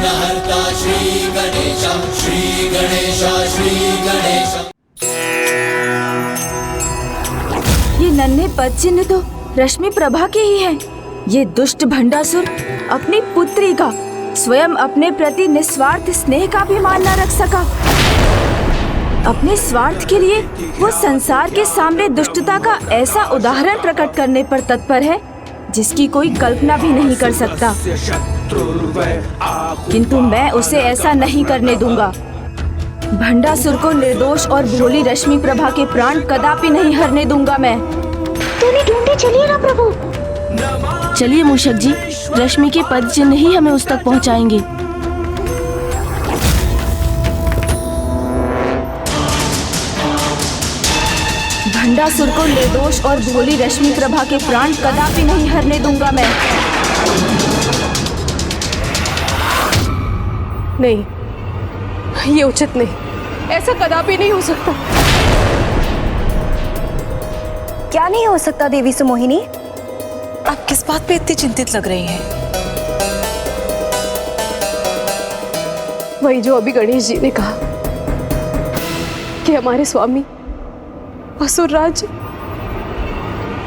विघ्नहर्ता श्री गणेश, श्री गणेश, श्री गणेश। ये नन्हे पद चिन्ह तो रश्मि प्रभा के ही हैं। ये दुष्ट भंडासुर अपनी पुत्री का, स्वयं अपने प्रति निस्वार्थ स्नेह का भी मान न रख सका। अपने स्वार्थ के लिए वो संसार के सामने दुष्टता का ऐसा उदाहरण प्रकट करने पर तत्पर है जिसकी कोई कल्पना भी नहीं कर सकता। किंतु मैं उसे ऐसा नहीं करने दूंगा। भंडासुर को निर्दोष और भोली रश्मि प्रभा के प्राण कदापि नहीं हरने दूंगा मैं। तूने ढूंढे, चलिए ना प्रभु। चलिए मूषक जी, रश्मि के पद चिन्ह ही हमें उस तक पहुंचाएंगे। भंडासुर को निर्दोष और भोली रश्मि प्रभा के प्राण कदापि नहीं हरने दूंगा मैं। नहीं, ये उचित नहीं, ऐसा कदापि नहीं हो सकता। क्या नहीं हो सकता देवी सुमोहिनी? आप किस बात पे इतनी चिंतित लग रही हैं? वही जो अभी गणेश जी ने कहा कि हमारे स्वामी असुरराज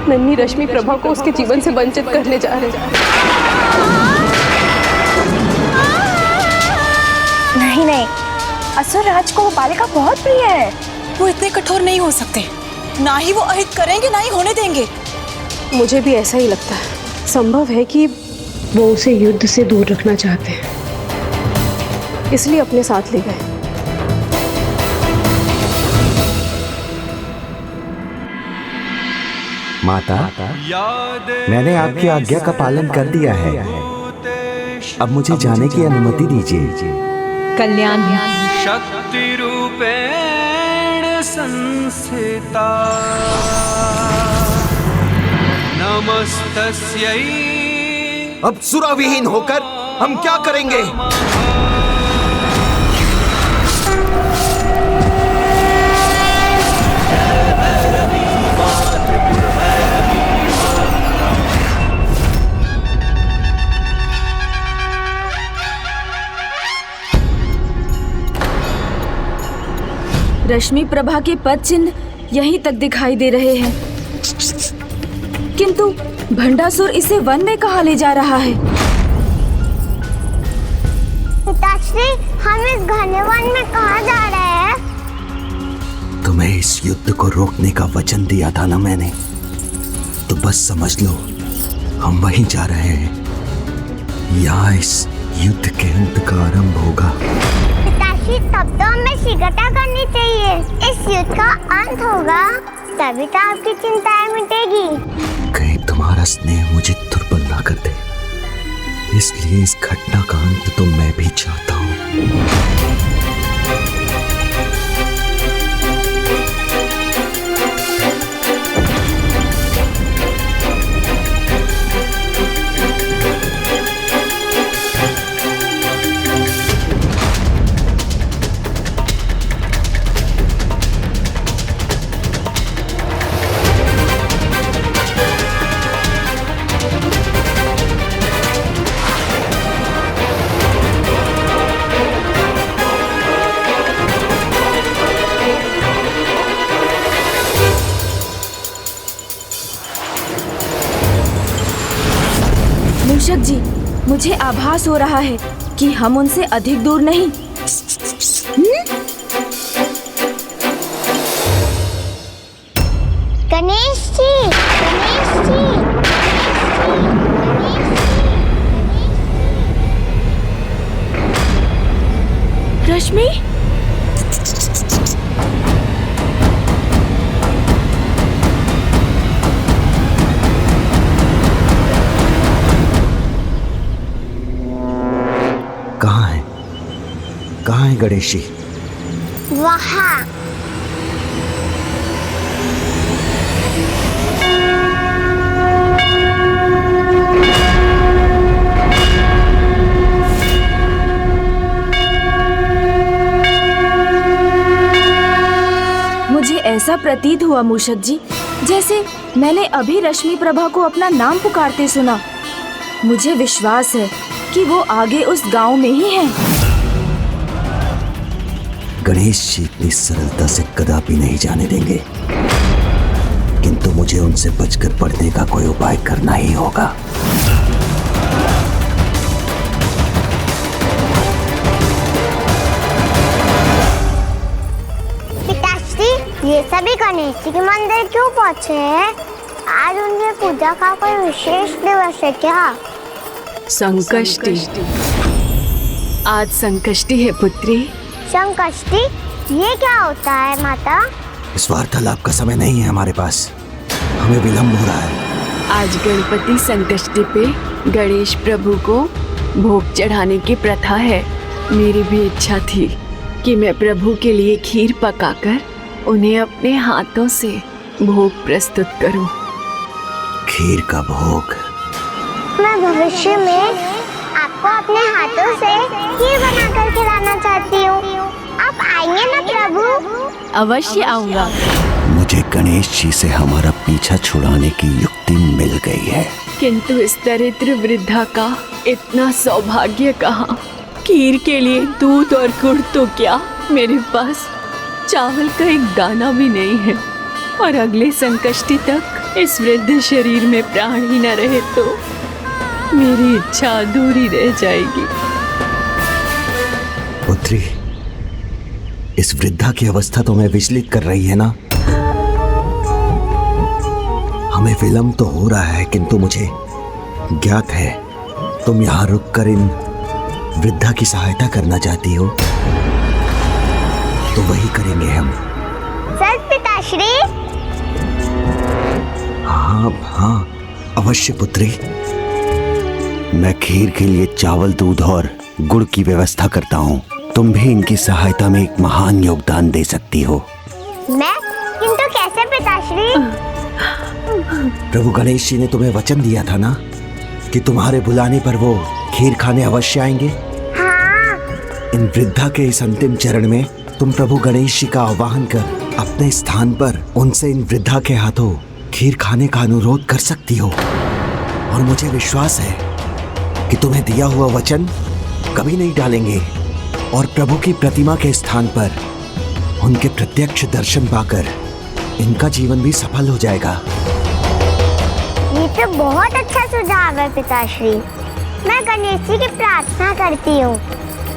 नन्ही रश्मि प्रभा को उसके जीवन से वंचित करने जा रहे हैं। नहीं नहीं, असुरराज को वो बालिका बहुत प्रिय है। वो इतने कठोर नहीं हो सकते। ना ही वो अहित करेंगे, ना ही होने देंगे। मुझे भी ऐसा ही लगता है। संभव है कि वो उसे युद्ध से दूर रखना चाहते हैं, इसलिए अपने साथ ले गए। माता, मैंने आपकी आज्ञा का पालन कर दिया है। अब मुझे जाने की अनुमति दीजिए। कल्याण शक्ति रूपेण संस्थिता नमस्तस्यै। अब सुराविहीन होकर हम क्या करेंगे? रश्मि प्रभा के पद चिन्ह यहीं तक दिखाई दे रहे हैं, किंतु भंडासुर इसे वन में कहाँ ले जा रहा है? पिताश्री, हम इस घने वन में कहाँ जा रहे हैं? तुम्हें इस युद्ध को रोकने का वचन दिया था ना मैंने, तो बस समझ लो हम वहीं जा रहे हैं। यहाँ इस युद्ध के अंत का आरंभ होगा। पिताश्री, तब तो हमें शीघ्रता करनी चाहिए। इस युद्ध का अंत होगा, तभी तो आपकी चिंताएं मिटेगी। कहीं तुम्हारा स्नेह मुझे दुर्बल ना कर दे, इसलिए इस घटना का अंत तो मैं भी चाहता हूँ। मूषक जी, मुझे आभास हो रहा है कि हम उनसे अधिक दूर नहीं। गणेश जी, गणेश जी, रश्मि, कहाँ है गणेश जी? वहाँ। मुझे ऐसा प्रतीत हुआ मूषक जी, जैसे मैंने अभी रश्मि प्रभा को अपना नाम पुकारते सुना। मुझे विश्वास है कि वो आगे उस गांव में ही हैं। गणेश जी इतनी सरलता से कदापि नहीं जाने देंगे, किंतु मुझे उनसे बचकर पढ़ने का कोई उपाय करना ही होगा। पिताश्री, ये सभी गणेश जी के मंदिर क्यों पहुँचे हैं? आज उनकी पूजा का कोई विशेष दिवस है क्या? संकष्टी। आज संकष्टी है पुत्री। संकष्टी, ये क्या होता है माता? इस वार्तालाप का समय नहीं है हमारे पास, हमें विलंब हो रहा है। आज गणपति संकष्टी पे गणेश प्रभु को भोग चढ़ाने की प्रथा है। मेरी भी इच्छा थी कि मैं प्रभु के लिए खीर पकाकर उन्हें अपने हाथों से भोग प्रस्तुत करूं। खीर का भोग? मैं भविष्य में आपको अपने हाथों से खीर बनाकर खिलाना चाहती हूँ। आप आएंगे ना प्रभु? अवश्य आऊंगा। मुझे गणेश जी से हमारा पीछा छुड़ाने की युक्ति मिल गई है। किंतु इस दरिद्र वृद्धा का इतना सौभाग्य कहाँ? खीर के लिए दूध और गुड़ तो क्या, मेरे पास चावल का एक दाना भी नहीं है। और अगले संकष्टी तक इस वृद्ध शरीर में प्राण ही न रहे तो मेरी इच्छा अधूरी रह जाएगी। पुत्री, इस वृद्धा की अवस्था तुम्हें विचलित कर रही है ना? हमें विलंब तो हो रहा है, किंतु मुझे ज्ञात है तुम यहाँ रुककर इन वृद्धा की सहायता करना चाहती हो, तो वही करेंगे हम। सर पिताश्री? हाँ, अवश्य पुत्री। मैं खीर के लिए चावल, दूध और गुड़ की व्यवस्था करता हूँ। तुम भी इनकी सहायता में एक महान योगदान दे सकती हो। मैं? किंतु कैसे पिताश्री? प्रभु गणेश जी ने तुम्हें वचन दिया था ना कि तुम्हारे बुलाने पर वो खीर खाने अवश्य आएंगे। हाँ। इन वृद्धा के इस अंतिम चरण में तुम प्रभु गणेश जी का आह्वान कर अपने स्थान पर उनसे इन वृद्धा के हाथों खीर खाने का अनुरोध कर सकती हो। और मुझे विश्वास है कि तुम्हें दिया हुआ वचन कभी नहीं टालेंगे और प्रभु की प्रतिमा के स्थान पर उनके प्रत्यक्ष दर्शन पाकर इनका जीवन भी सफल हो जाएगा। ये तो बहुत अच्छा सुझाव है पिताश्री। मैं गणेश जी की प्रार्थना करती हूँ,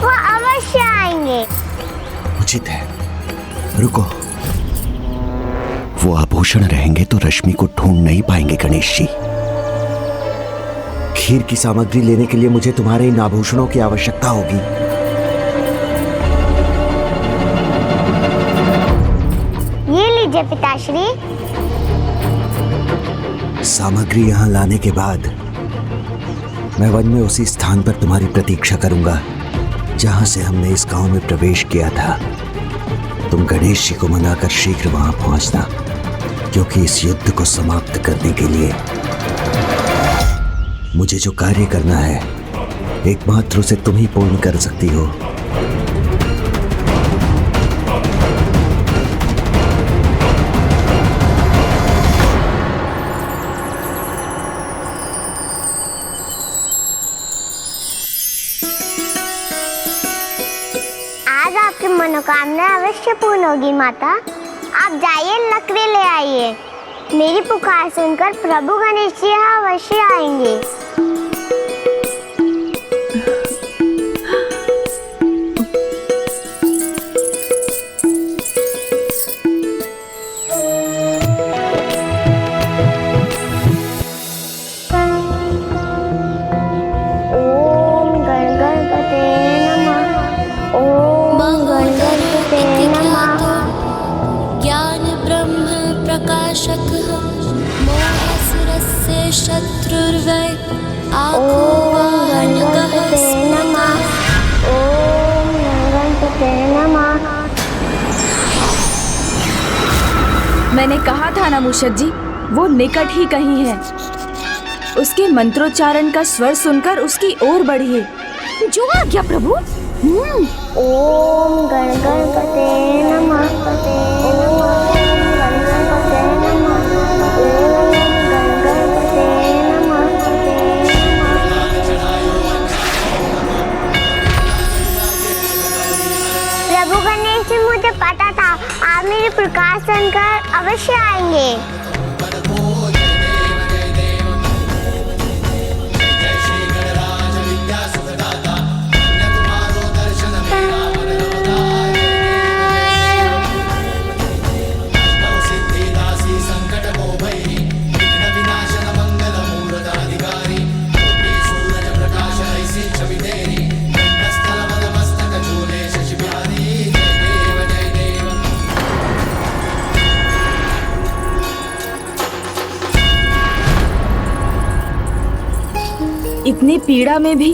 वो अवश्य आएंगे। उचित है, रुको। वो आभूषण रहेंगे तो रश्मि को ढूंढ नहीं पाएंगे गणेश जी। खीर की सामग्री लेने के लिए मुझे तुम्हारे इन आभूषणों की आवश्यकता होगी। ये लीजिए पिताश्री। सामग्री यहाँ लाने के बाद मैं वन में उसी स्थान पर तुम्हारी प्रतीक्षा करूंगा जहां से हमने इस गांव में प्रवेश किया था। तुम गणेश जी को मनाकर शीघ्र वहां पहुंचना, क्योंकि इस युद्ध को समाप्त करने के लिए मुझे जो कार्य करना है एकमात्र उसे तुम ही पूर्ण कर सकती हो। आज आपकी मनोकामना अवश्य पूर्ण होगी माता। आप जाइए, लकड़ी ले आइए। मेरी पुकार सुनकर प्रभु गणेश जी यहाँ अवश्य आएंगे। ओम गण गणपते नमः। ओम गण गणपते नमः। ज्ञान ब्रह्म प्रकाशकः मोहसुरस्य शत्रुर्वै आकुवानकः स्मृतः। ओम गणपते नमः। मैंने कहा था ना मूषक जी, वो निकट ही कहीं है। उसके मंत्रोच्चारण का स्वर सुनकर उसकी ओर बढ़िए। जो आज्ञा प्रभु। ओम गण गणपते नमः। ओम गण गणपते नमः। ओम गण गणपते नमः। प्रभु गणेश जी, मुझे पता था आप मेरी पुकार सुनकर अवश्य आएंगे। इतनी पीड़ा में भी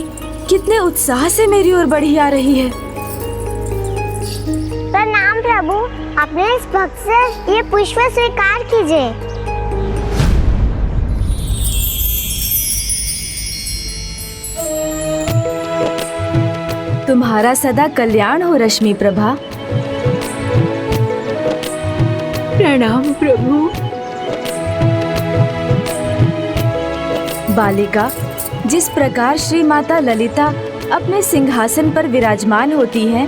कितने उत्साह से मेरी ओर बढ़ी आ रही है। प्रणाम प्रभु, अपने इस भक्त से ये पुष्प स्वीकार कीजिए। तुम्हारा सदा कल्याण हो रश्मि प्रभा। प्रणाम प्रभु। बालिका, जिस प्रकार श्री माता ललिता अपने सिंहासन पर विराजमान होती हैं,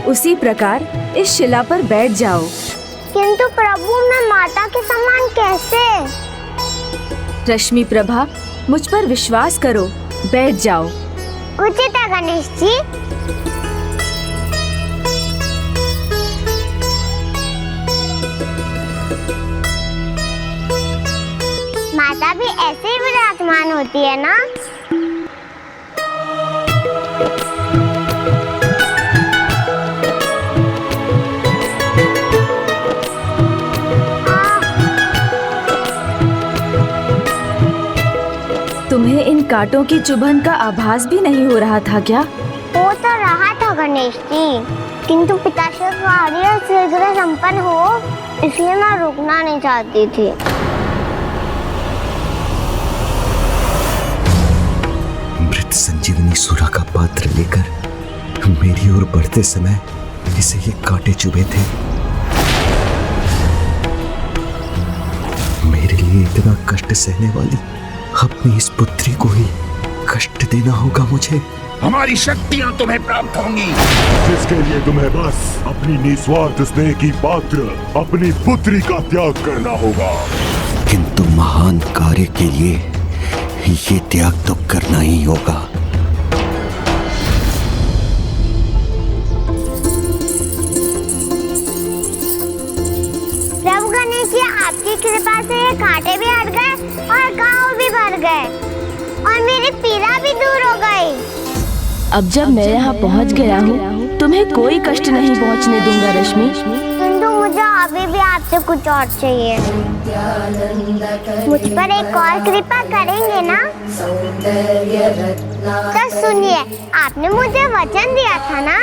उसी प्रकार इस शिला पर बैठ जाओ। किंतु प्रभु, मैं माता के समान कैसे? रश्मि प्रभा, मुझ पर विश्वास करो, बैठ जाओ। उचित है गणेश जी। माता भी ऐसे ही विराजमान होती है ना? तुम्हें इन कांटों की चुभन का आभास भी नहीं हो रहा था क्या? हो तो रहा था गणेश जी, किंतु पिताश्री का कार्य शीघ्र संपन्न हो, इसलिए मैं रुकना नहीं चाहती थी। मृत संजीवनी सुरा का पात्र लेकर मेरी ओर बढ़ते समय इसे ये कांटे चुभे थे। मेरे लिए इतना कष्ट सहने वाली अपनी इस पुत्री को ही कष्ट देना होगा मुझे। हमारी शक्तियां तुम्हें प्राप्त होंगी, जिसके लिए तुम्हें बस अपनी निस्वार्थ स्नेह की पात्र अपनी पुत्री का त्याग करना होगा। किंतु महान कार्य के लिए ये त्याग तो करना ही होगा। प्रभु गणेश जी, आपकी कृपा से ये कांटे भी हट गए और घाव भी भर गए और मेरी पीड़ा भी दूर हो गई। अब जब मैं यहाँ पहुँच गया हूँ, तुम्हें कोई कष्ट नहीं पहुँचने दूंगा रश्मि। किंतु मुझे अभी भी आपसे कुछ और चाहिए। मुझ पर एक और कृपा करेंगे ना? तो सुनिए, आपने मुझे वचन दिया था ना,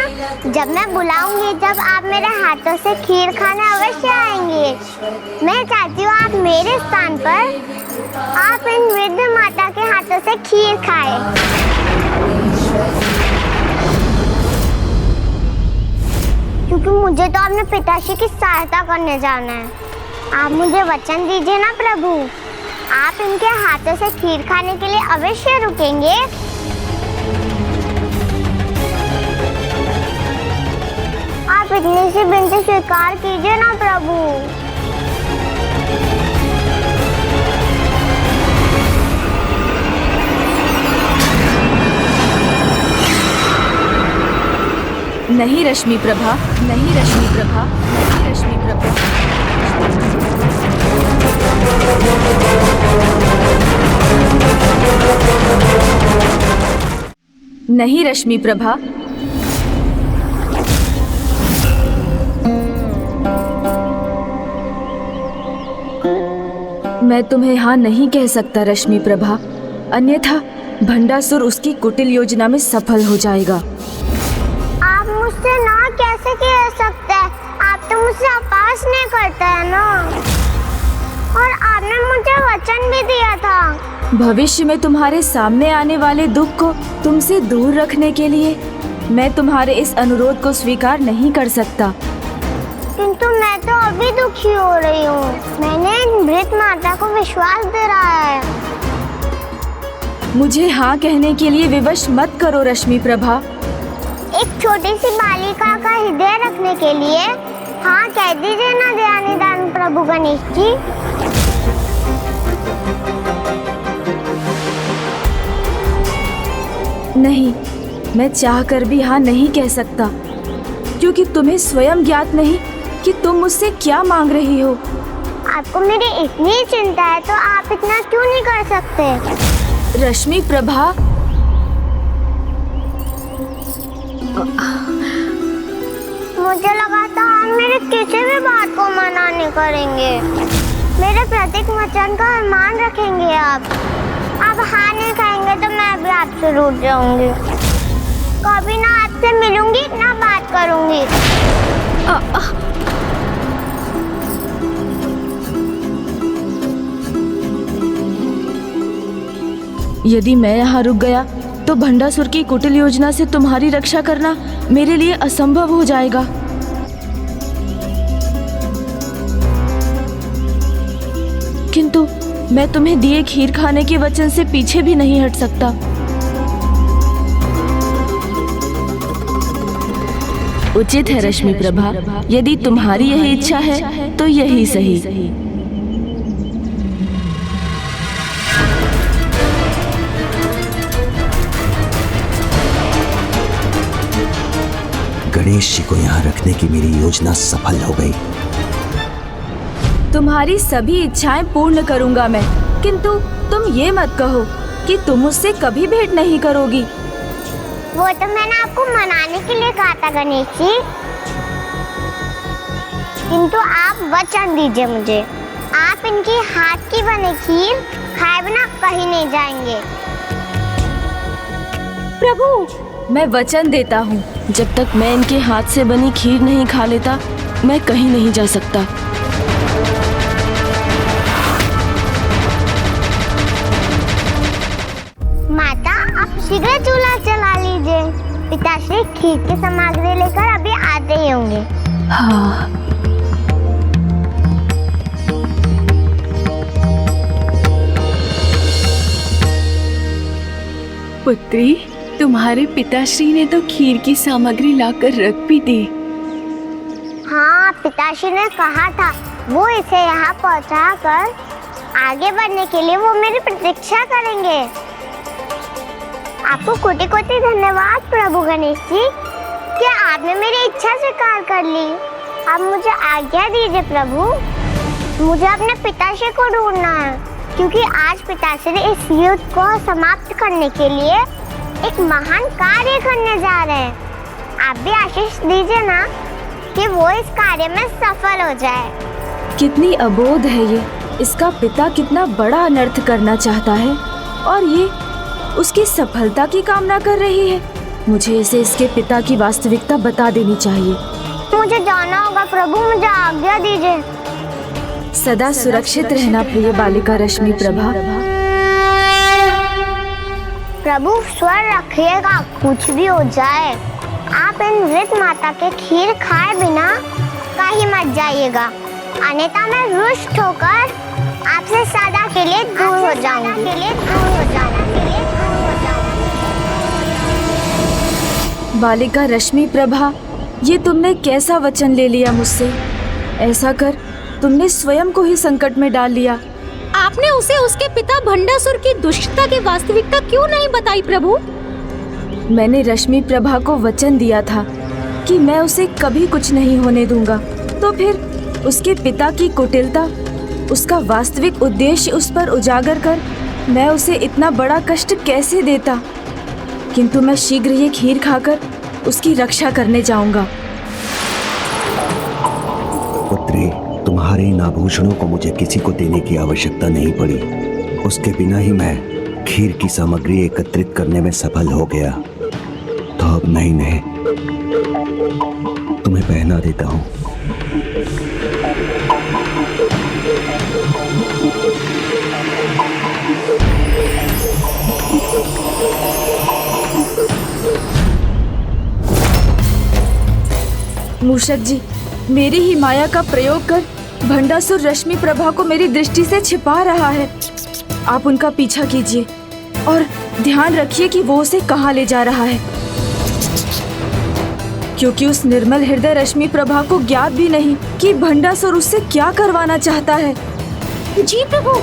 जब मैं बुलाऊंगी तब आप मेरे हाथों से खीर खाने अवश्य आएंगे। मैं चाहती हूँ आप मेरे स्थान पर आप इन वृद्ध माता के हाथों से खीर खाएं। क्योंकि मुझे तो अपने पिताश्री की सहायता करने जाना है। आप मुझे वचन दीजिए ना प्रभु, आप इनके हाथों से खीर खाने के लिए अवश्य रुकेंगे। आप इतनी सी विनती स्वीकार कीजिए ना प्रभु। नहीं रश्मि प्रभा, नहीं रश्मि प्रभा, नहीं रश्मि प्रभा। नहीं रश्मि प्रभा। मैं तुम्हें हाँ नहीं कह सकता रश्मि प्रभा, अन्यथा भंडासुर उसकी कुटिल योजना में सफल हो जाएगा। आप मुझसे ना कैसे कह सकते हैं? आप तो मुझसे अपास नहीं करते हैं ना, और आपने मुझे वचन भी दिया था। भविष्य में तुम्हारे सामने आने वाले दुख को तुमसे दूर रखने के लिए मैं तुम्हारे इस अनुरोध को स्वीकार नहीं कर सकता। किंतु मैं तो अभी दुखी हो रही हूँ। मैंने इन मृत माता को विश्वास दिलाया है। मुझे हाँ कहने के लिए विवश मत करो रश्मि प्रभा, एक छोटी सी बालिका का हृदय रखने के लिए हाँ कह दीजिए ना दयानिधान प्रभु गणेश जी। नहीं, मैं चाहकर भी हाँ नहीं कह सकता, क्योंकि तुम्हें स्वयं ज्ञात नहीं कि तुम मुझसे क्या मांग रही हो। आपको मेरी इतनी चिंता है तो आप इतना क्यों नहीं कर सकते? रश्मि प्रभा, मुझे लगा था आप मेरे किसी भी बात को मना नहीं करेंगे, मेरे प्रत्येक वचन का मान रखेंगे। आप हाँ नहीं कहेंगे तो मैं भी आपसे रूठ जाऊंगी, कभी ना आपसे मिलूंगी ना बात करूंगी। यदि मैं यहाँ रुक गया तो भंडासुर की कुटिल योजना से तुम्हारी रक्षा करना मेरे लिए असंभव हो जाएगा। किंतु मैं तुम्हें दिए खीर खाने के वचन से पीछे भी नहीं हट सकता। उचित है रश्मि प्रभा, यदि तुम्हारी यही इच्छा है तो यही सही। गणेश जी को यहाँ रखने की मेरी योजना सफल हो गई। तुम्हारी सभी इच्छाएं पूर्ण करूंगा मैं, किंतु तुम ये मत कहो कि तुम मुझसे कभी भेंट नहीं करोगी। वो तो मैंने आपको मनाने के लिए कहा था गणेश जी, किंतु आप वचन दीजिए मुझे, आप इनकी हाथ की बनी खीर खाए बिना कहीं नहीं जाएंगे। प्रभु, मैं वचन देता हूँ, जब तक मैं इनके हाथ से बनी खीर नहीं खा लेता मैं कहीं नहीं जा सकता। माता, आप शीघ्र चूल्हा चला लीजिए, पिताश्री खीर की सामग्री लेकर अभी आते ही होंगे। हाँ। पुत्री, तुम्हारे पिताश्री ने तो खीर की सामग्री लाकर रख भी दी। हाँ, पिताश्री ने कहा था वो इसे यहाँ पहुँचा कर आगे बढ़ने के लिए वो मेरी प्रतीक्षा करेंगे। आपको कोटि कोटि धन्यवाद प्रभु गणेश जी कि आपने मेरी इच्छा स्वीकार कर ली। अब मुझे आज्ञा दीजिए प्रभु, मुझे अपने पिताश्री को ढूंढना है, क्योंकि आज पिताश्री इस युद्ध को समाप्त करने के लिए एक महान कार्य करने जा रहे हैं। आप भी आशीष दीजिए ना कि वो इस कार्य में सफल हो जाए। कितनी अबोध है ये, इसका पिता कितना बड़ा अनर्थ करना चाहता है और ये उसकी सफलता की कामना कर रही है। मुझे इसे इसके पिता की वास्तविकता बता देनी चाहिए। मुझे जाना होगा प्रभु, मुझे आज्ञा दीजिए। सदा सुरक्षित रहना प्रिय बालिका रश्मि प्रभा। प्रभु स्वर रखिएगा, कुछ भी हो जाए आप इन वृद्ध माता के खीर खाए बिना कहीं मत जाइएगा, अन्यथा मैं रुष्ट होकर आपसे सदा के लिए दूर हो जाऊंगी। बालिका रश्मि प्रभा, ये तुमने कैसा वचन ले लिया मुझसे? ऐसा कर तुमने स्वयं को ही संकट में डाल लिया। आपने उसे उसके पिता भंडासुर की दुष्टता की वास्तविकता क्यों नहीं बताई प्रभु? मैंने रश्मि प्रभा को वचन दिया था कि मैं उसे कभी कुछ नहीं होने दूंगा, तो फिर उसके पिता की कुटिलता, उसका वास्तविक उद्देश्य उस पर उजागर कर मैं उसे इतना बड़ा कष्ट कैसे देता। किंतु मैं शीघ्र ये खीर खाकर उसकी रक्षा करने जाऊंगा। पुत्री, तुम्हारे इन आभूषणों को मुझे किसी को देने की आवश्यकता नहीं पड़ी। उसके बिना ही मैं खीर की सामग्री एकत्रित करने में सफल हो गया। तो अब मैं इन्हें तुम्हें पहना देता हूँ। मूषक जी, मेरी ही माया का प्रयोग कर भंडासुर रश्मि प्रभा को मेरी दृष्टि से छिपा रहा है। आप उनका पीछा कीजिए और ध्यान रखिए कि वो उसे कहाँ ले जा रहा है। क्योंकि उस निर्मल हृदय रश्मि प्रभा को ज्ञात भी नहीं कि भंडासुर उससे क्या करवाना चाहता है। जी प्रभु।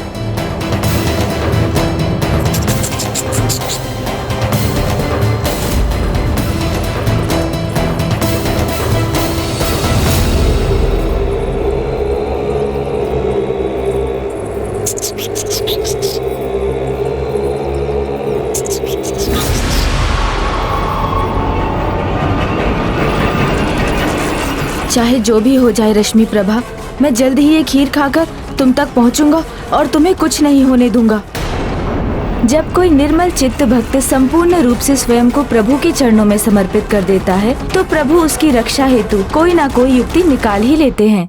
चाहे जो भी हो जाए रश्मि प्रभा, मैं जल्द ही ये खीर खाकर तुम तक पहुंचूंगा और तुम्हें कुछ नहीं होने दूंगा। जब कोई निर्मल चित्त भक्त संपूर्ण रूप से स्वयं को प्रभु के चरणों में समर्पित कर देता है तो प्रभु उसकी रक्षा हेतु कोई ना कोई युक्ति निकाल ही लेते हैं।